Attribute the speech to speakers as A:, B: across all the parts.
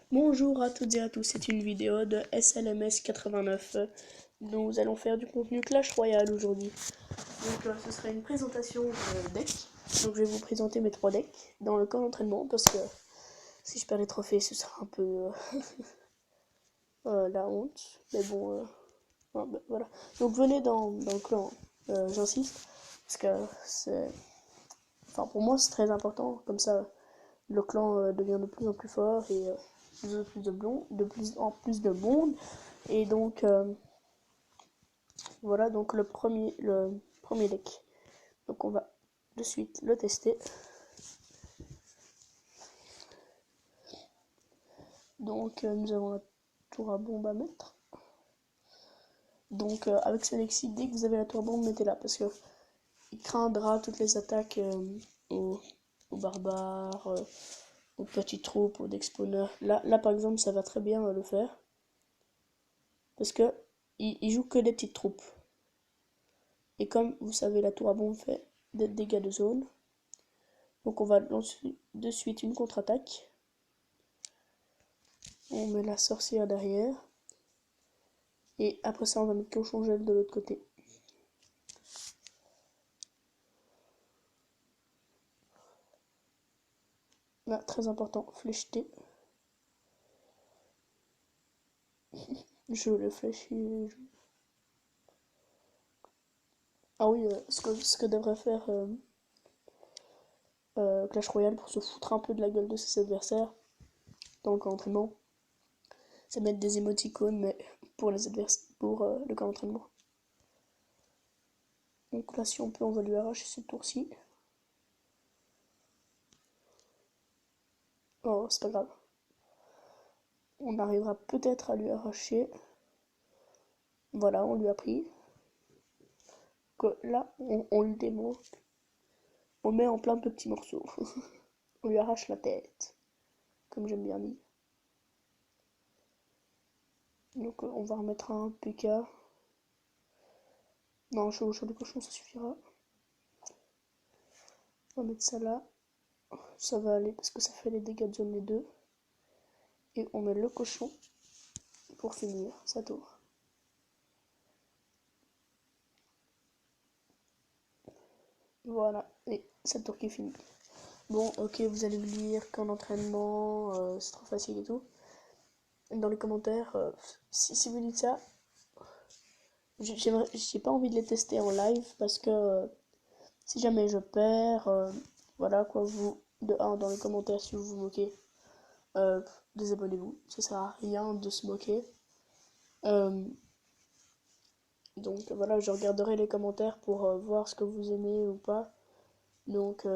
A: Bonjour à toutes et à tous, c'est une vidéo de SLMS 89. Nous allons faire du contenu Clash Royale aujourd'hui. Donc ce sera une présentation de deck. Donc je vais vous présenter mes 3 decks dans le camp d'entraînement parce que si je perds les trophées ce sera un peu la honte. Mais bon, voilà. Donc venez dans le clan, j'insiste, parce que c'est... Enfin pour moi c'est très important, comme ça le clan devient de plus en plus fort et de plus en plus de monde. Et donc voilà donc le premier deck. Donc on va de suite le tester. Donc nous avons la tour à bombe à mettre. Donc avec ce deck-ci, dès que vous avez la tour à bombe, mettez-la parce que il craindra toutes les attaques aux barbares, aux petites troupes, aux deck spawners. Là par exemple ça va très bien le faire. Parce que il joue que des petites troupes. Et comme vous savez, la tour à bombe fait des dégâts de zone. Donc on va lancer de suite une contre-attaque. On met la sorcière derrière. Et après ça, on va mettre cochon gel de l'autre côté. Là, très important, flécheté. Je le fléchis. Ah oui, ce que devrait faire Clash Royale pour se foutre un peu de la gueule de ses adversaires dans le camp d'entraînement, c'est mettre des émoticônes, mais pour les adversaires, pour le camp d'entraînement. Donc là, si on peut, on va lui arracher ce tour-ci. Oh, c'est pas grave. On arrivera peut-être à lui arracher. Voilà, on lui a pris. Que là, on le démonte. On met en plein de petits morceaux. On lui arrache la tête. Comme j'aime bien dire. Donc on va remettre un PK. Non, chaud de cochon, ça suffira. On va mettre ça là. Ça va aller parce que ça fait les dégâts de zone les deux. Et on met le cochon pour finir sa tour. Voilà, et sa tour qui est finie. Bon, ok, vous allez me dire qu'en entraînement, c'est trop facile et tout. Dans les commentaires, si vous dites ça, j'ai pas envie de les tester en live parce que si jamais je perds, voilà quoi, vous, de 1 dans les commentaires si vous vous moquez, euh, désabonnez-vous, ça sert à rien de se moquer. Euh, donc voilà, je regarderai les commentaires pour voir ce que vous aimez ou pas. Donc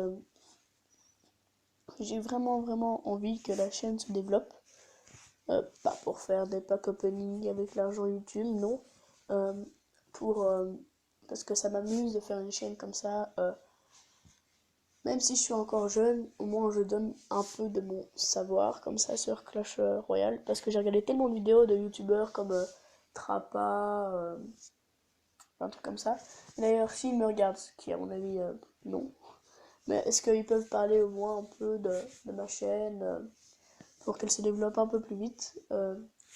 A: j'ai vraiment envie que la chaîne se développe. Pas pour faire des pack opening avec l'argent YouTube, non. Euh, pour parce que ça m'amuse de faire une chaîne comme ça. Même si je suis encore jeune, au moins je donne un peu de mon savoir comme ça sur Clash Royale. Parce que j'ai regardé tellement de vidéos de youtubeurs comme Trappa, un truc comme ça. D'ailleurs, s'ils me regardent, ce qui à mon avis non. Mais est-ce qu'ils peuvent parler au moins un peu de ma chaîne pour qu'elle se développe un peu plus vite.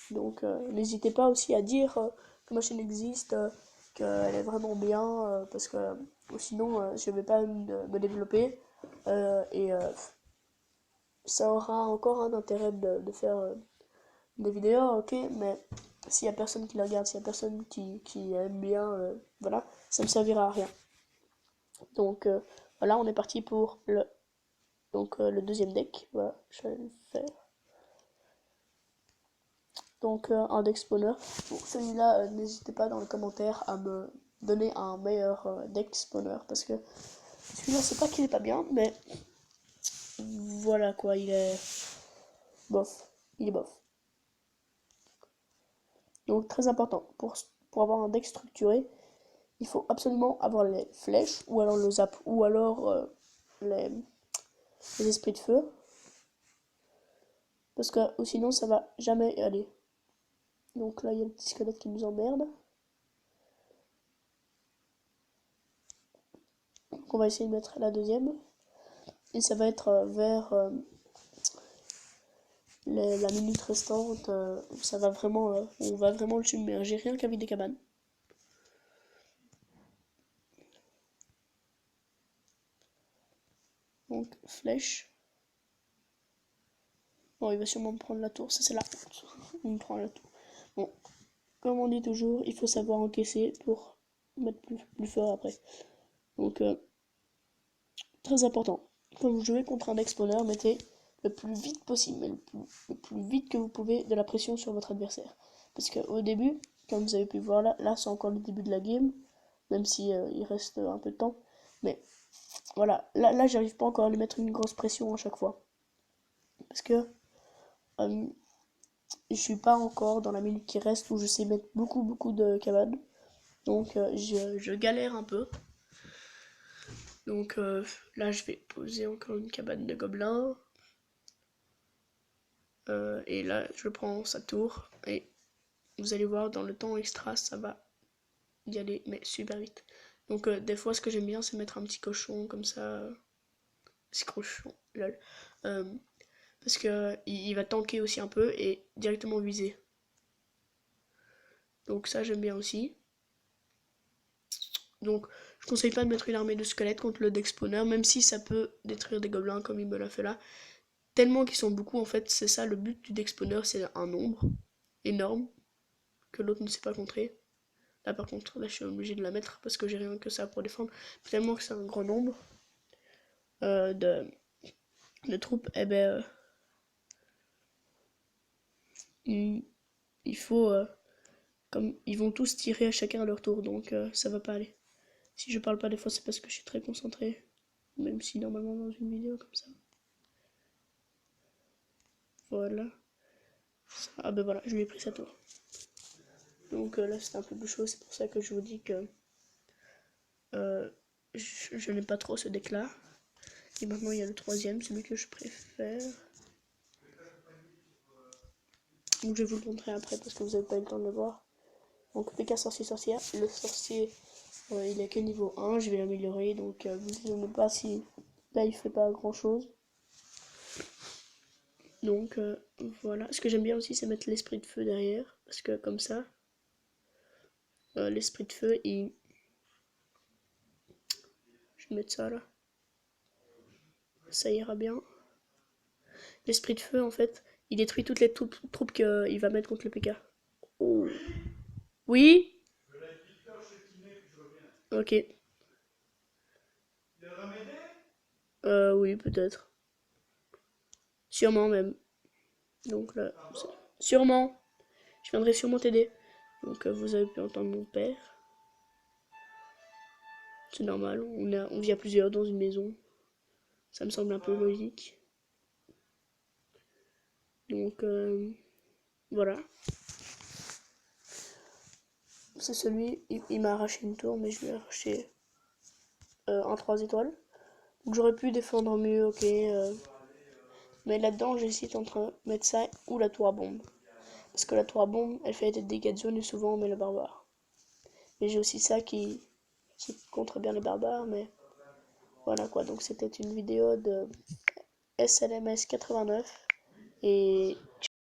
A: Donc n'hésitez pas aussi à dire que ma chaîne existe, qu'elle est vraiment bien, parce que sinon je vais pas me développer. Et ça aura encore un intérêt de faire des vidéos, ok, mais s'il y a personne qui la regarde, s'il y a personne qui aime bien, voilà, ça me servira à rien. Donc voilà, on est parti pour le deuxième deck. Voilà, je vais le faire. Donc un deck spawner. Pour celui-là, n'hésitez pas dans les commentaires à me donner un meilleur deck spawner parce que celui-là, c'est pas qu'il est pas bien, mais voilà quoi, il est bof. Il est bof. Donc très important, pour avoir un deck structuré, il faut absolument avoir les flèches, ou alors le zap, ou alors les, les esprits de feu, parce que ou sinon ça va jamais aller. Donc là, il y a le petit squelette qui nous emmerde. Donc on va essayer de mettre la deuxième. Et ça va être vers la minute restante, ça va vraiment, on va vraiment le submerger rien qu'avec des cabanes. Donc flèche. Bon, il va sûrement me prendre la tour, ça c'est la honte. Il me prend la tour. Bon, comme on dit toujours, il faut savoir encaisser pour mettre plus fort après. Donc, très important. Quand vous jouez contre un exponeur, mettez le plus vite possible, mais le plus vite que vous pouvez de la pression sur votre adversaire. Parce qu'au début, comme vous avez pu voir là c'est encore le début de la game, même si il reste un peu de temps. Mais voilà, là j'arrive pas encore à lui mettre une grosse pression à chaque fois. Parce que je suis pas encore dans la minute qui reste où je sais mettre beaucoup de cabanes. Donc je galère un peu. Donc là je vais poser encore une cabane de gobelins. Et là je prends sa tour. Et vous allez voir dans le temps extra ça va y aller mais super vite. Donc des fois ce que j'aime bien c'est mettre un petit cochon comme ça. Petit cochon, lol. Parce que il va tanker aussi un peu et directement viser. Donc ça j'aime bien aussi. Donc je conseille pas de mettre une armée de squelettes contre le Dexploner, même si ça peut détruire des gobelins comme il me l'a fait là. Tellement qu'ils sont beaucoup en fait, c'est ça le but du Dexploner, c'est un nombre énorme que l'autre ne sait pas contrer. Là par contre, là je suis obligé de la mettre parce que j'ai rien que ça pour défendre. Tellement que c'est un grand nombre de troupes, et ben il faut comme ils vont tous tirer à chacun à leur tour, donc ça va pas aller. Si je parle pas des fois c'est parce que je suis très concentré, même si normalement dans une vidéo comme ça. Voilà. Ah ben voilà, je lui ai pris sa tour. Donc là c'est un peu plus chaud, c'est pour ça que je vous dis que je n'aime pas trop ce deck là. Et maintenant il y a le troisième, celui que je préfère. Donc je vais vous le montrer après parce que vous n'avez pas eu le temps de le voir. Donc PK sorcier sorcière, le sorcier il est que niveau 1, je vais l'améliorer, donc vous ne pas si là il fait pas grand chose. Donc voilà, ce que j'aime bien aussi c'est mettre l'esprit de feu derrière, parce que comme ça, l'esprit de feu il... Je vais mettre ça là. Ça ira bien. L'esprit de feu en fait, il détruit toutes les troupes qu'il va mettre contre le PK. Oh. Oui. Ok. Oui, peut-être. Sûrement même. Donc là, sûrement. Je viendrai sûrement t'aider. Donc vous avez pu entendre mon père. C'est normal, on vit à plusieurs dans une maison. Ça me semble un peu logique. Donc voilà. C'est celui, il m'a arraché une tour, mais je lui ai arraché un 3 étoiles. Donc j'aurais pu défendre mieux, ok. Mais là-dedans, j'hésite entre mettre ça ou la tour à bombe. Parce que la tour à bombe, elle fait des dégâts de zone et souvent on met le barbare. Mais j'ai aussi ça qui contre bien les barbares, mais voilà quoi. Donc c'était une vidéo de SLMS 89 et